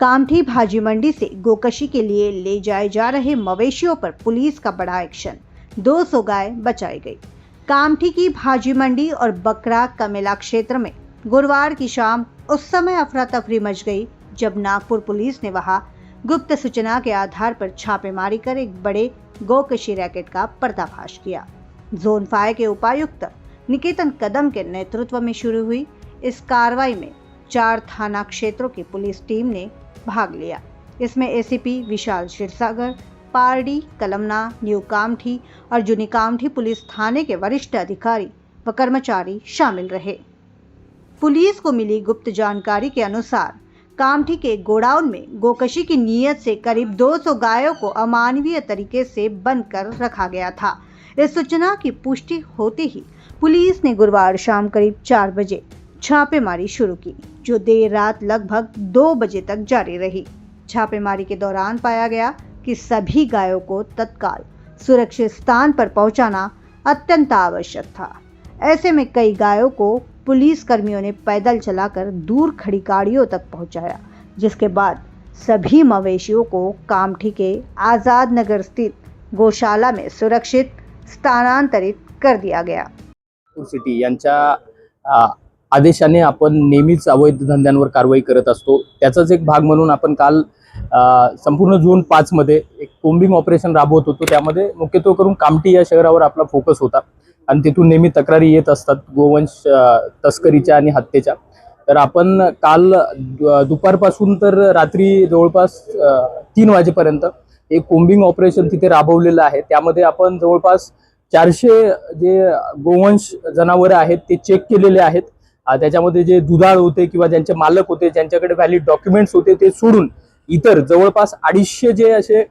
कामठी भाजी मंडी से गोकशी के लिए ले जाए जा रहे मवेशियों पर पुलिस का बड़ा एक्शन। 200 गाय बचाई गई। कामठी की भाजी मंडी और बकरा कमेला क्षेत्र में गुरुवार की शाम उस समय अफरा तफरी मच गई जब नागपुर पुलिस ने वहां गुप्त सूचना के आधार पर छापेमारी कर एक बड़े गोकशी रैकेट का पर्दाफाश किया। जोन 5 के उपायुक्त निकेतन कदम के नेतृत्व में शुरू हुई इस कार्रवाई में 4 थाना क्षेत्रों की पुलिस टीम ने भाग लिया। इसमें एसीपी विशाल क्षीरसागर, पारडी, कलमना, न्यू कामठी और जूनी कामठी पुलिस थाने के वरिष्ठ अधिकारी व कर्मचारी शामिल रहे। पुलिस को मिली गुप्त जानकारी के अनुसार कामठी के गोडाउन में गोकशी की नीयत से करीब 200 गायों को अमानवीय तरीके से बंद कर रखा गया था। इस सूचना की पुष्टि होते ही पुलिस ने गुरुवार शाम करीब 4 बजे छापेमारी शुरू की, जो देर रात लगभग 2 बजे तक जारी रही। छापेमारी के दौरान पाया गया कि सभी गायों को तत्काल सुरक्षित स्थान पर पहुंचाना अत्यंत आवश्यक था। ऐसे में कई गायों को पुलिस कर्मियों ने पैदल चलाकर दूर खड़ी गाड़ियों तक पहुंचाया, जिसके बाद सभी मवेशियों को कामठी के आजाद नगर स्थित गौशाला में सुरक्षित स्थानांतरित कर दिया गया। सिटी यांच्या आदेशाने आपण नेहमीच अवैध धंद्यांवर कारवाई करत असतो। त्याचाच एक भाग म्हणून आपण काल संपूर्ण झोन 5 मध्ये एक कोम्बिंग ऑपरेशन राबवत होतो। त्यामध्ये मुख्यत्वे करून कामठी या शहरावर आपला फोकस होता आणि तिथून नेहमी तक्रारी येत असतात गोवंश तस्करीच्या आणि हत्येच्या। तर आपण काल दुपारपासून तर रात्री जवळपास 3 वाजेपर्यंत एक कोम्बिंग ऑपरेशन तिथे राबवलेलं आहे। त्यामध्ये आपण जवळपास 400 जे गोवंश जनावरे आहेत ते चेक केलेले आहेत। त्याच्यामध्ये जे दुधाळ होते किंवा ज्यांचे मालक होते, ज्यांच्याकडे व्हॅलिड डॉक्युमेंट्स होते, ते सोडून इतर जवळपास 250 जे असे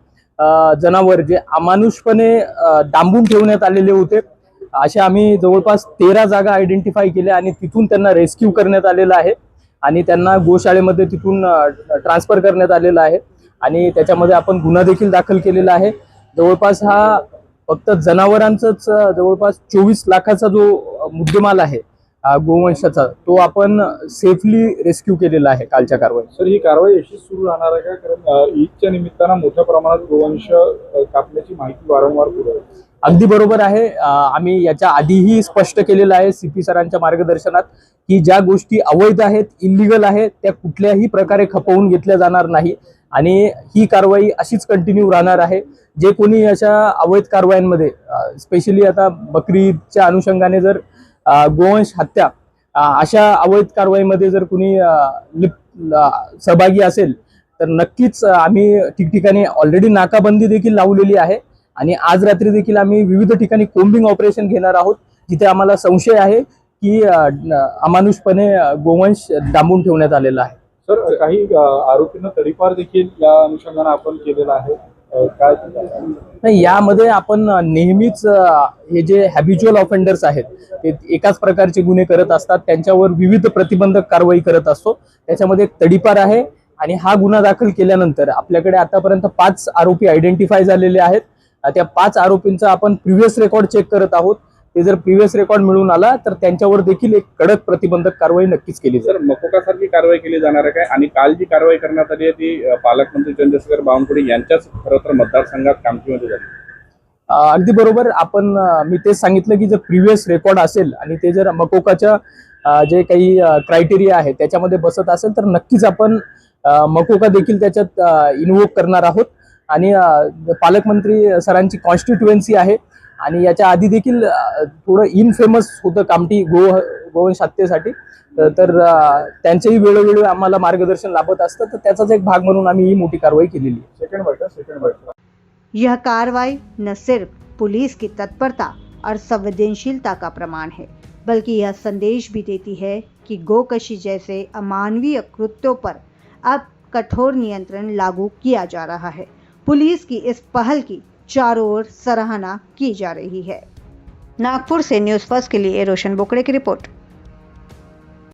जनावर जे अमानुषपणे डांबून ठेवण्यात आलेले होते, अशा आम्ही जवळपास 13 जागा आयडेंटिफाय केल्या आणि तिथून त्यांना रेस्क्यू करण्यात आलेलं आहे आणि त्यांना गोशाळेमध्ये तिथून ट्रान्सफर करण्यात आलेलं आहे आणि त्याच्यामध्ये आपण गुन्हा देखील दाखल केलेला आहे। जवळपास हा फक्त जनावरांचाच जवळपास 24 लाखाचा जो मुद्देमाल आहे गोवंशाचा, तो आपण सेफली रेस्क्यू केलेला आहे कालच्या कारवाईत। सर, ही कारवाई अशी सुरू राहणार आहे का? कारण ईदच्या निमित्तानं मोठ्या प्रमाणात गोवंश कापण्याची माहिती वारंवार पुढे येते। अगदी बरोबर आहे। आम्ही याच्या आधीही स्पष्ट केलेलं आहे सीपी सरांच्या मार्गदर्शनात की ज्या गोष्टी अवैध आहेत, इल्लीगल आहेत, त्या कुठल्याही प्रकारे खपवून घेतल्या जाणार नाही आणि ही कारवाई अशीच कंटिन्यू राहणार आहे। जे कोणी अशा अवैध कारवायांमध्ये स्पेशली आता बकरी ईदच्या अनुषंगाने जर गोवंश हत्या अशा अवैध कारवाईमध्ये जर कोणी सहभागी असेल तर नक्कीच आम्ही ठिकठिकाणी ऑलरेडी नाकाबंदी देखील लावलेली आहे आणि आज रात्री देखील आम्ही विविध ठिकाणी कोम्बिंग ऑपरेशन घेणार आहोत, जिथे आम्हाला संशय आहे की अमानुषपणे गोवंश डांबून ठेवण्यात आलेला आहे। सर, काही आरोपींना तडीपार देखील या अनुषंगाने आपण केलेला आहे, काय नाही? यामध्ये आपण नेहमीच हे जे हॅबिच्युअल ऑफेंडर्स आहेत ते एकाच प्रकारचे गुन्हे करत असतात, त्यांच्यावर विविध प्रतिबंधक कारवाई करत असतो। त्याच्यामध्ये एक तडीपार आहे आणि हा गुन्हा दाखल केल्यानंतर आपल्याकडे आतापर्यंत 5 आरोपी आयडेंटिफाय झालेले आहेत। त्या 5 आरोपींचा आपण प्रिव्हियस रेकॉर्ड चेक करत आहोत। ते जर प्रिव्हियस रेकॉर्ड मिळून आला तर त्यांच्यावर देखील एक कडक प्रतिबंधक कारवाई नक्कीच केली जाईल। सर, मकोकासारखी कारवाई केली जाणार आहे काय? आणि काल जी कारवाई करण्यात आली आहे ती पालकमंत्री चंद्रशेखर बावनकुळे यांच्याच खरं तर मतदारसंघात कामठीमध्ये झाली। अगदी बरोबर। आपण मी तेच सांगितलं की जर प्रिव्हियस रेकॉर्ड असेल आणि ते जर मकोकाच्या जे काही क्रायटेरिया आहे त्याच्यामध्ये बसत असेल तर नक्कीच आपण मकोका देखील त्याच्यात इन्व्होक करणार आहोत आणि पालकमंत्री सरांची कॉन्स्टिट्युएन्सी आहे आणि याच्या आधी देखील थोडं इनफेमस होतं कामठी गोवंश हत्येसाठी, तर त्यांचेही वेळोवेळी आम्हाला मार्गदर्शन लाभत असतं, तर त्याचाच एक भाग म्हणून आम्ही ही मोठी कारवाई केलेली आहे। Second byte. यह कार्रवाई न सिर्फ पुलिस की तत्परता और संवेदनशीलता का प्रमाण है, बल्कि यह संदेश भी देती है कि गोकशी जैसे अमानवीय कृत्यों पर अब कठोर नियंत्रण लागू किया जा रहा है। पुलिस की इस पहल की चारों ओर सराहना की जा रही है। नागपुर से न्यूज़ फर्स्ट के लिए रोशन बोकड़े की रिपोर्ट।